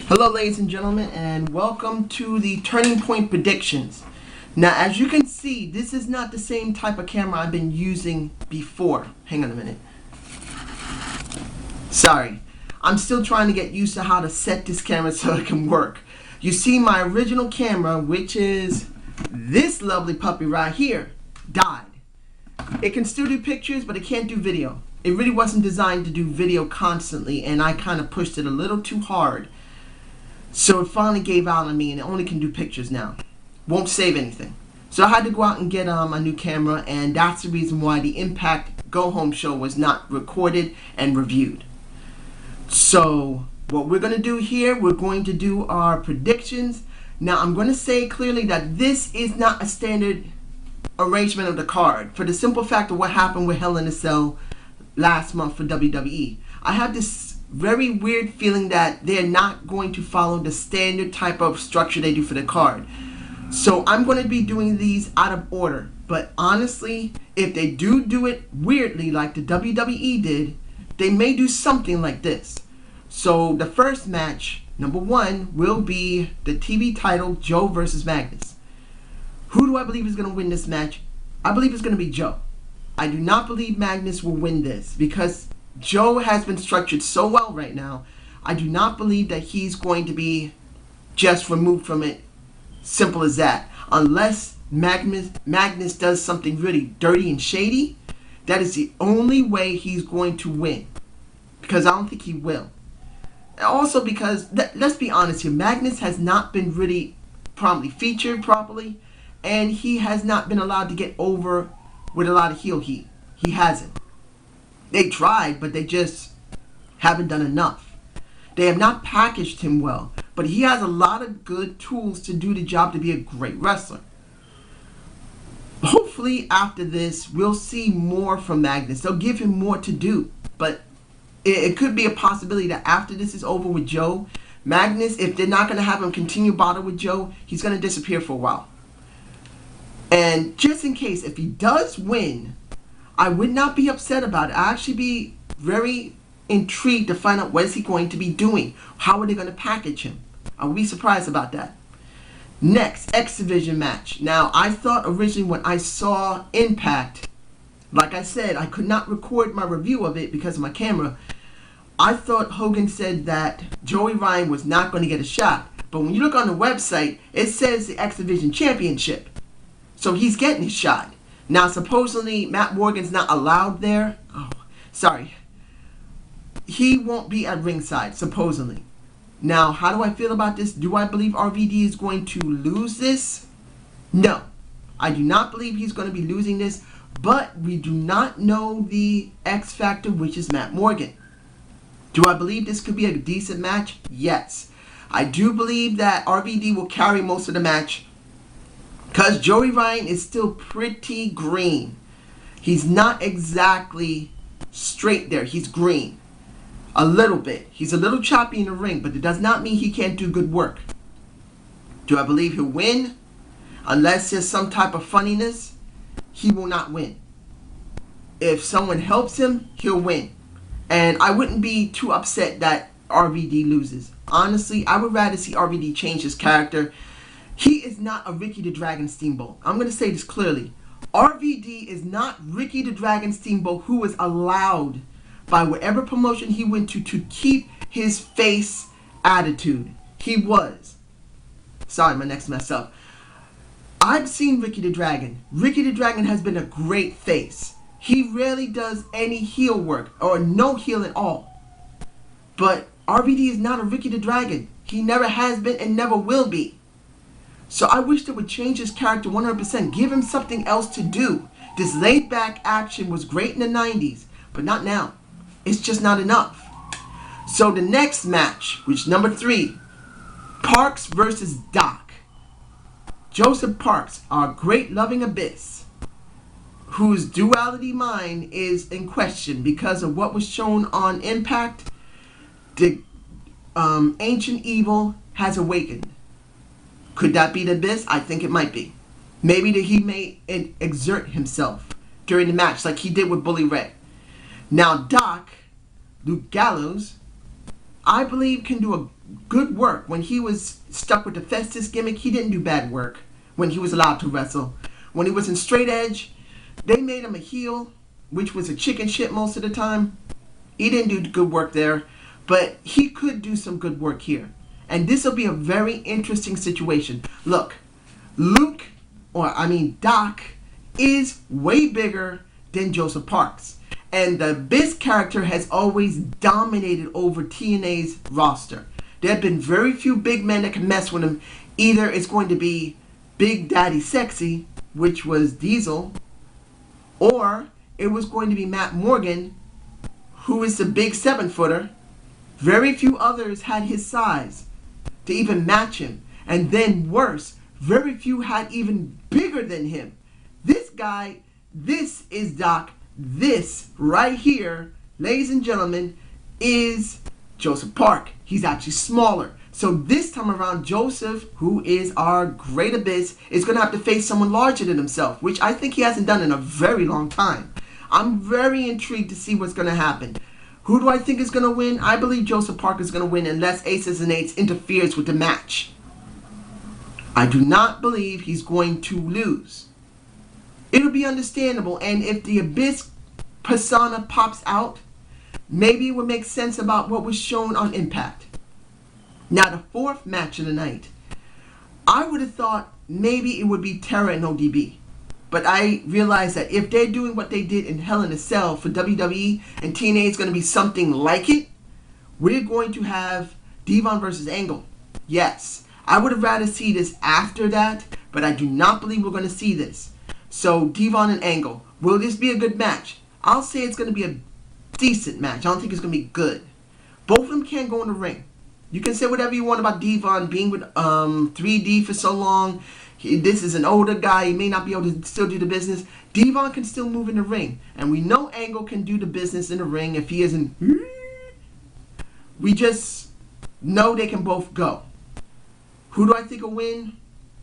Hello ladies and gentlemen, and welcome to the Turning Point Predictions. Now as you can see, this is not the same type of camera I've been using before. Hang on a minute. Sorry, I'm still trying to get used to how to set this camera so it can work. You see, my original camera, which is this lovely puppy right here, died. It can still do pictures, but it can't do video. It really wasn't designed to do video constantly, and I kind of pushed it a little too hard. So it finally gave out on me, and it only can do pictures now. Won't save anything. So I had to go out and get a new camera, and that's the reason why the Impact Go Home show was not recorded and reviewed. So what we're going to do here, we're going to do our predictions. Now I'm going to say clearly that this is not a standard arrangement of the card, for the simple fact of what happened with Hell in a Cell last month for WWE. I have this very weird feeling that they're not going to follow the standard type of structure they do for the card. So I'm going to be doing these out of order. But honestly, if they do it weirdly like the WWE did, they may do something like this. So the first match, number 1, will be the TV title, Joe versus Magnus. Who do I believe is going to win this match? I believe it's going to be Joe. I do not believe Magnus will win this because Joe has been structured so well right now. I do not believe that he's going to be just removed from it. Simple as that. Unless Magnus does something really dirty and shady, that is the only way he's going to win. Because I don't think he will. Also because, let's be honest here, Magnus has not been really prominently featured properly. And he has not been allowed to get over with a lot of heel heat. He hasn't. They tried, but they just haven't done enough. They have not packaged him well, but he has a lot of good tools to do the job to be a great wrestler. Hopefully after this, we'll see more from Magnus. They'll give him more to do, but it could be a possibility that after this is over with Joe, Magnus, if they're not going to have him continue bother with Joe, he's going to disappear for a while. And just in case, if he does win, I would not be upset about it. I'd actually be very intrigued to find out what is he going to be doing. How are they going to package him? I would be surprised about that. Next, X Division match. Now, I thought originally when I saw Impact, like I said, I could not record my review of it because of my camera. I thought Hogan said that Joey Ryan was not going to get a shot. But when you look on the website, it says the X Division Championship. So he's getting his shot. Now, supposedly, Matt Morgan's not allowed there. Oh, sorry. He won't be at ringside, supposedly. Now, how do I feel about this? Do I believe RVD is going to lose this? No. I do not believe he's going to be losing this. But we do not know the X Factor, which is Matt Morgan. Do I believe this could be a decent match? Yes. I do believe that RVD will carry most of the match, because Joey Ryan is still pretty green. He's not exactly straight there. He's green. A little bit. He's a little choppy in the ring, but it does not mean he can't do good work. Do I believe he'll win? Unless there's some type of funniness, he will not win. If someone helps him, he'll win. And I wouldn't be too upset that RVD loses. Honestly, I would rather see RVD change his character. He is not a Ricky the Dragon Steamboat. I'm going to say this clearly. RVD is not Ricky the Dragon Steamboat, who was allowed by whatever promotion he went to keep his face attitude. He was. Sorry, my next mess up. I've seen Ricky the Dragon. Ricky the Dragon has been a great face. He rarely does any heel work, or no heel at all. But RVD is not a Ricky the Dragon. He never has been and never will be. So I wish they would change his character 100%. Give him something else to do. This laid back action was great in the 90s, but not now. It's just not enough. So the next match, which is number 3, Parks versus Doc. Joseph Parks, our great loving abyss, whose duality mind is in question because of what was shown on Impact. The ancient evil has awakened. Could that be the Abyss? I think it might be. Maybe that he may exert himself during the match like he did with Bully Ray. Now Doc, Luke Gallows, I believe can do a good work. When he was stuck with the Festus gimmick, he didn't do bad work when he was allowed to wrestle. When he was in straight edge, they made him a heel, which was a chicken shit most of the time. He didn't do good work there, but he could do some good work here. And this will be a very interesting situation. Look, Doc is way bigger than Joseph Parks. And the Abyss character has always dominated over TNA's roster. There have been very few big men that can mess with him. Either it's going to be Big Daddy Sexy, which was Diesel, or it was going to be Matt Morgan, who is the big 7-footer. Very few others had his size to even match him. And then worse, very few had even bigger than him. This guy, this is Doc. This right here, ladies and gentlemen, is Joseph Park. He's actually smaller. So this time around, Joseph, who is our great Abyss, is going to have to face someone larger than himself, which I think he hasn't done in a very long time. I'm very intrigued to see what's going to happen. Who do I think is going to win? I believe Joseph Park is going to win unless Aces and Eights interferes with the match. I do not believe he's going to lose. It'll be understandable, and if the Abyss persona pops out, maybe it would make sense about what was shown on Impact. Now, the fourth match of the night, I would have thought maybe it would be Terra and ODB. But I realized that if they're doing what they did in Hell in a Cell for WWE and TNA is going to be something like it, we're going to have Dvon versus Angle. Yes, I would have rather see this after that, but I do not believe we're going to see this. So, Dvon and Angle. Will this be a good match? I'll say it's going to be a decent match. I don't think it's going to be good. Both of them can't go in the ring. You can say whatever you want about Devon being with 3D for so long. This is an older guy. He may not be able to still do the business. Devon can still move in the ring. And we know Angle can do the business in the ring if he isn't. We just know they can both go. Who do I think will win?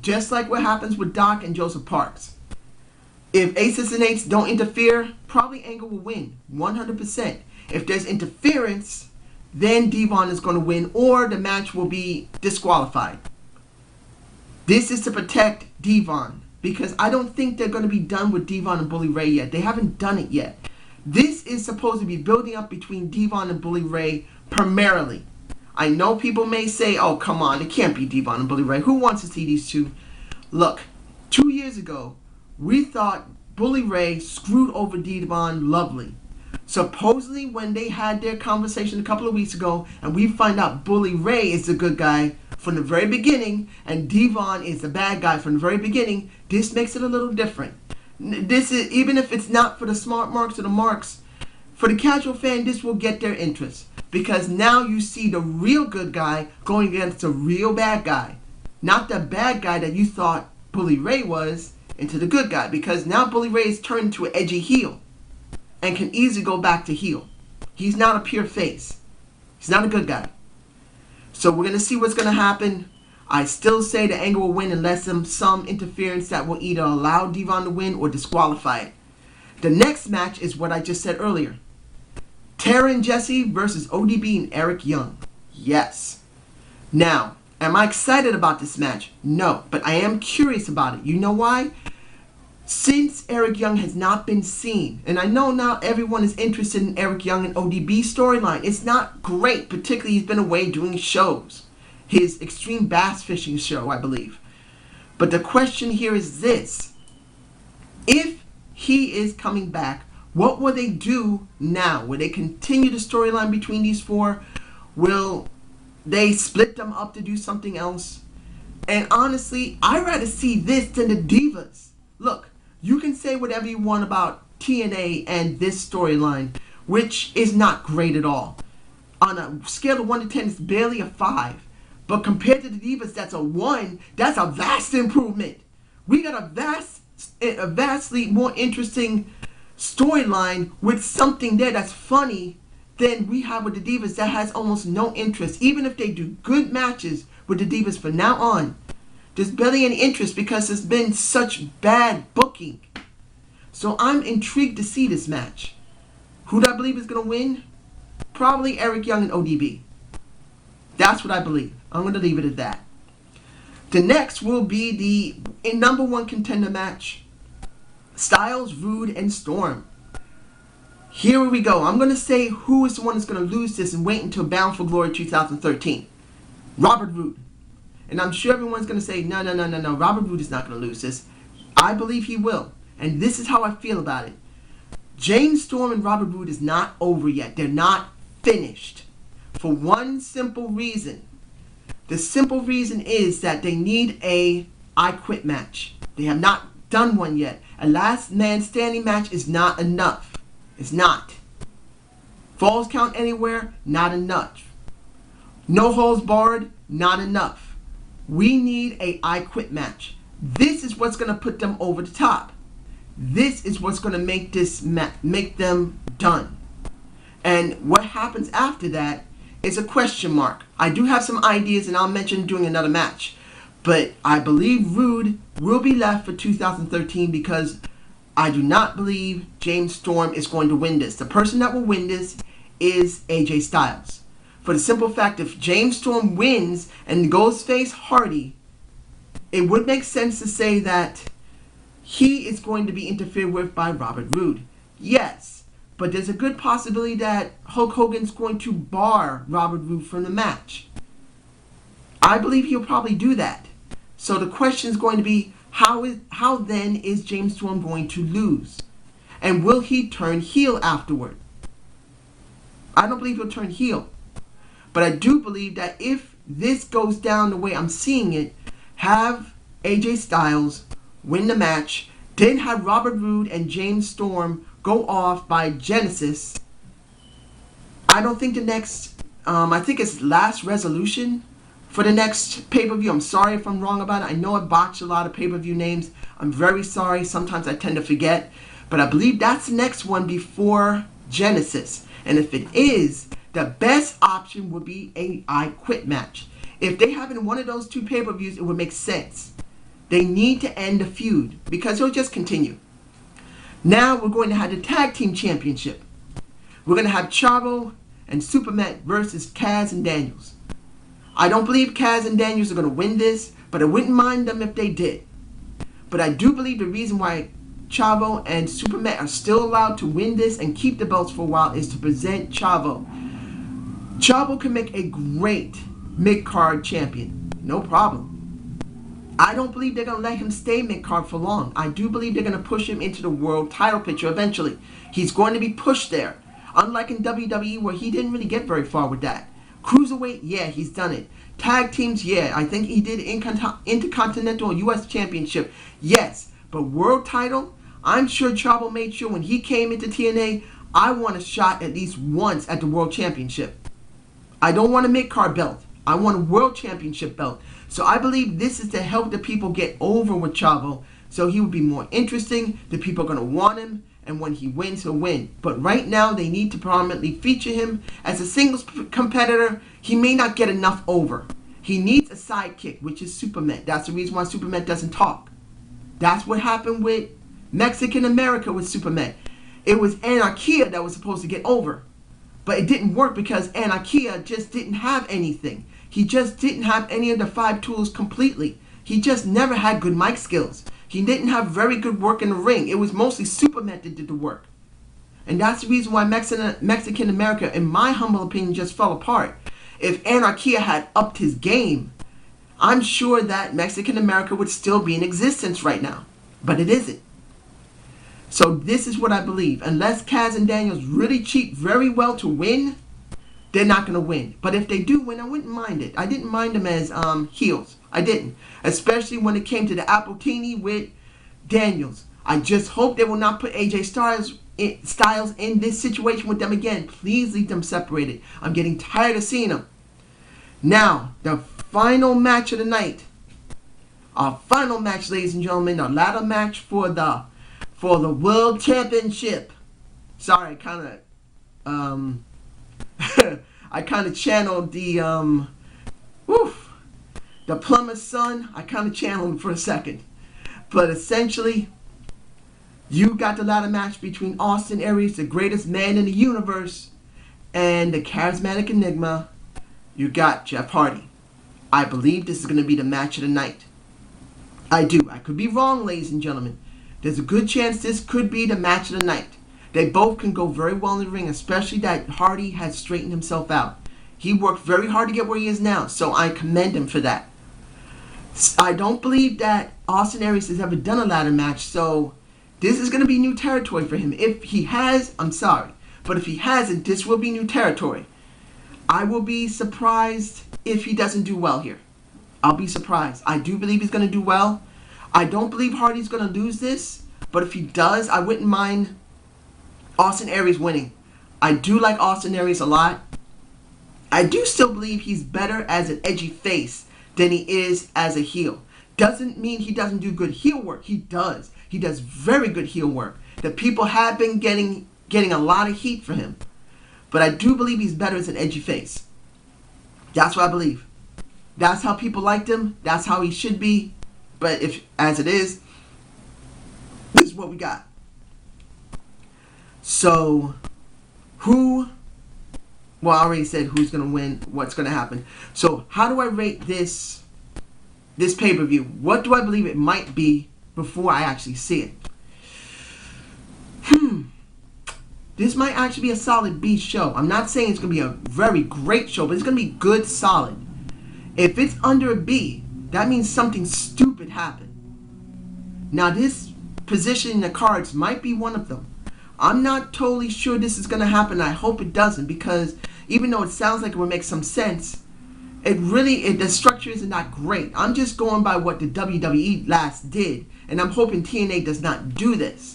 Just like what happens with Doc and Joseph Parks. If Aces and Eights don't interfere, probably Angle will win. 100%. If there's interference, then Devon is going to win, or the match will be disqualified. This is to protect Devon, because I don't think they're going to be done with Devon and Bully Ray yet. They haven't done it yet. This is supposed to be building up between Devon and Bully Ray primarily. I know people may say, oh, come on, it can't be Devon and Bully Ray. Who wants to see these two? Look, 2 years ago, we thought Bully Ray screwed over Devon lovely. Supposedly, when they had their conversation a couple of weeks ago, and we find out Bully Ray is the good guy from the very beginning, and Devon is the bad guy from the very beginning, this makes it a little different. This is, even if it's not for the smart marks or the marks, for the casual fan, this will get their interest. Because now you see the real good guy going against the real bad guy. Not the bad guy that you thought Bully Ray was, into the good guy, because now Bully Ray is turned into an edgy heel and can easily go back to heel. He's not a pure face. He's not a good guy. So we're going to see what's going to happen. I still say the Angle will win unless some interference that will either allow Devon to win or disqualify it. The next match is what I just said earlier. Taryn Jesse versus ODB and Eric Young. Yes. Now, am I excited about this match? No, but I am curious about it. You know why? Since Eric Young has not been seen, and I know now everyone is interested in Eric Young and ODB storyline. It's not great, particularly he's been away doing shows. His Extreme Bass Fishing show, I believe. But the question here is this. If he is coming back, what will they do now? Will they continue the storyline between these four? Will they split them up to do something else? And honestly, I'd rather see this than the Divas. Look, you can say whatever you want about TNA and this storyline, which is not great at all. On a scale of 1 to 10, it's barely a 5. But compared to the Divas, that's a 1. That's a vast improvement. We got a vastly more interesting storyline with something there that's funny than we have with the Divas that has almost no interest. Even if they do good matches with the Divas from now on, there's barely any interest because there's been such bad booking. So I'm intrigued to see this match. Who do I believe is going to win? Probably Eric Young and ODB. That's what I believe. I'm going to leave it at that. The next will be the number one contender match. Styles, Rude, and Storm. Here we go. I'm going to say who is the one that's going to lose this and wait until Bound for Glory 2013. Robert Roode. And I'm sure everyone's going to say, no. Robert Roode is not going to lose this. I believe he will. And this is how I feel about it. James Storm and Robert Roode is not over yet. They're not finished. For one simple reason. The simple reason is that they need a I Quit match. They have not done one yet. A last man standing match is not enough. It's not. Falls count anywhere, not enough. No holds barred, not enough. We need a I Quit match. This is what's going to put them over the top. This is what's going to make this make them done. And what happens after that is a question mark. I do have some ideas and I'll mention doing another match. But I believe Rude will be left for 2013 because I do not believe James Storm is going to win this. The person that will win this is AJ Styles. For the simple fact, if James Storm wins and goes face Hardy, it would make sense to say that he is going to be interfered with by Robert Roode. Yes, but there's a good possibility that Hulk Hogan's going to bar Robert Roode from the match. I believe he'll probably do that. So the question is going to be, how then is James Storm going to lose? And will he turn heel afterward? I don't believe he'll turn heel. But I do believe that if this goes down the way I'm seeing it, have AJ Styles win the match, then have Robert Roode and James Storm go off by Genesis. I don't think the next, I think it's Last Resolution for the next pay-per-view. I'm sorry if I'm wrong about it. I know I botched a lot of pay-per-view names. I'm very sorry. Sometimes I tend to forget. But I believe that's the next one before Genesis. And if it is, the best option would be a I Quit match. If they have in one of those two pay-per-views, it would make sense. They need to end the feud because it'll just continue. Now we're going to have the Tag Team Championship. We're going to have Chavo and Superman versus Kaz and Daniels. I don't believe Kaz and Daniels are going to win this, but I wouldn't mind them if they did. But I do believe the reason why Chavo and Superman are still allowed to win this and keep the belts for a while is to present Chavo. Chavo can make a great mid-card champion. No problem. I don't believe they're going to let him stay mid-card for long. I do believe they're going to push him into the world title picture eventually. He's going to be pushed there. Unlike in WWE where he didn't really get very far with that. Cruiserweight, yeah, he's done it. Tag teams, yeah. I think he did Intercontinental US Championship, yes. But world title, I'm sure Chavo made sure when he came into TNA, I want a shot at least once at the World Championship. I don't want a mid-card belt. I want a World Championship belt. So I believe this is to help the people get over with Chavo. So he will be more interesting. The people are going to want him. And when he wins, he'll win. But right now, they need to prominently feature him as a singles competitor. He may not get enough over. He needs a sidekick, which is Superman. That's the reason why Superman doesn't talk. That's what happened with Mexican America with Superman. It was Anarchia that was supposed to get over. But it didn't work because Anarchia just didn't have anything. He just didn't have any of the 5 tools completely. He just never had good mic skills. He didn't have very good work in the ring. It was mostly Superman that did the work. And that's the reason why Mexican America, in my humble opinion, just fell apart. If Anarchia had upped his game, I'm sure that Mexican America would still be in existence right now. But it isn't. So this is what I believe. Unless Kaz and Daniels really cheat very well to win, they're not going to win. But if they do win, I wouldn't mind it. I didn't mind them as heels. I didn't. Especially when it came to the Appletini with Daniels. I just hope they will not put AJ Styles in this situation with them again. Please leave them separated. I'm getting tired of seeing them. Now, the final match of the night. Our final match, ladies and gentlemen. Our ladder match for the World Championship. Sorry, I kind of channeled the plumber's son. I kind of channeled him for a second. But essentially, you got the ladder match between Austin Aries, the greatest man in the universe, and the charismatic enigma, you got Jeff Hardy. I believe this is going to be the match of the night. I do. I could be wrong, ladies and gentlemen. There's a good chance this could be the match of the night. They both can go very well in the ring, especially that Hardy has straightened himself out. He worked very hard to get where he is now, so I commend him for that. I don't believe that Austin Aries has ever done a ladder match, so this is going to be new territory for him. If he has, I'm sorry. But if he hasn't, this will be new territory. I will be surprised if he doesn't do well here. I'll be surprised. I do believe he's going to do well. I don't believe Hardy's going to lose this. But if he does, I wouldn't mind Austin Aries winning. I do like Austin Aries a lot. I do still believe he's better as an edgy face than he is as a heel. Doesn't mean he doesn't do good heel work. He does. He does very good heel work. The people have been getting a lot of heat for him. But I do believe he's better as an edgy face. That's what I believe. That's how people liked him. That's how he should be. But if, as it is, this is what we got. So, well, I already said who's going to win, what's going to happen. So, how do I rate this pay-per-view? What do I believe it might be before I actually see it? This might actually be a solid B show. I'm not saying it's going to be a very great show, but it's going to be good, solid. If it's under a B, that means something stupid happened. Now, this position in the cards might be one of them. I'm not totally sure this is going to happen. I hope it doesn't, because even though it sounds like it would make some sense, the structure isn't that great. I'm just going by what the WWE last did, and I'm hoping TNA does not do this.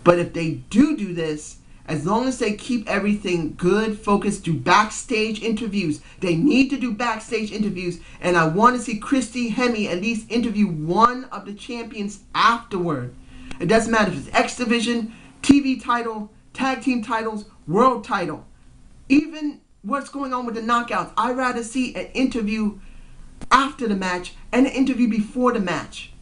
But if they do this, as long as they keep everything good, focused, do backstage interviews. They need to do backstage interviews, and I want to see Christy Hemme at least interview one of the champions afterward. It doesn't matter if it's X Division, TV title, tag team titles, world title. Even what's going on with the knockouts. I'd rather see an interview after the match and an interview before the match.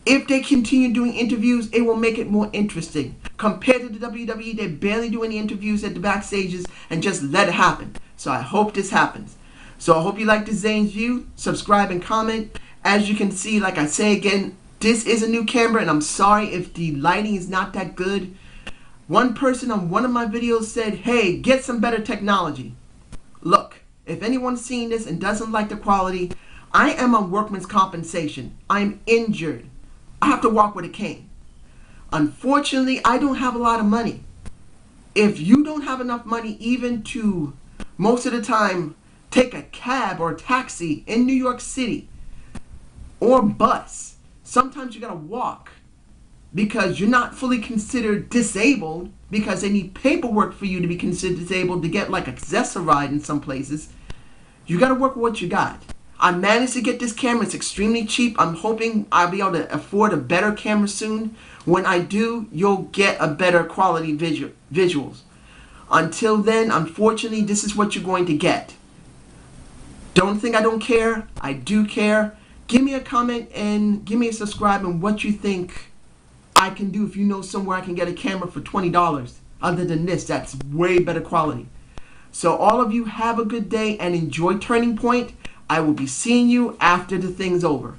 If they continue doing interviews, it will make it more interesting. Compared to the WWE, they barely do any interviews at the backstages and just let it happen. So I hope this happens. So I hope you like the Zane's View. Subscribe and comment. As you can see, like I say again, this is a new camera, and I'm sorry if the lighting is not that good. One person on one of my videos said, hey, get some better technology. Look, if anyone's seen this and doesn't like the quality, I am on workman's compensation. I'm injured. I have to walk with a cane. Unfortunately, I don't have a lot of money. If you don't have enough money even to, most of the time, take a cab or a taxi in New York City or bus, sometimes you gotta walk because you're not fully considered disabled, because they need paperwork for you to be considered disabled to get like accessoride in some places. You gotta work with what you got. I managed to get this camera. It's extremely cheap. I'm hoping I'll be able to afford a better camera soon. When I do, you'll get a better quality visuals. Until then, unfortunately, this is what you're going to get. Don't think I don't care. I do care. Give me a comment and give me a subscribe on what you think I can do if you know somewhere I can get a camera for $20. Other than this, that's way better quality. So all of you have a good day and enjoy Turning Point. I will be seeing you after the thing's over.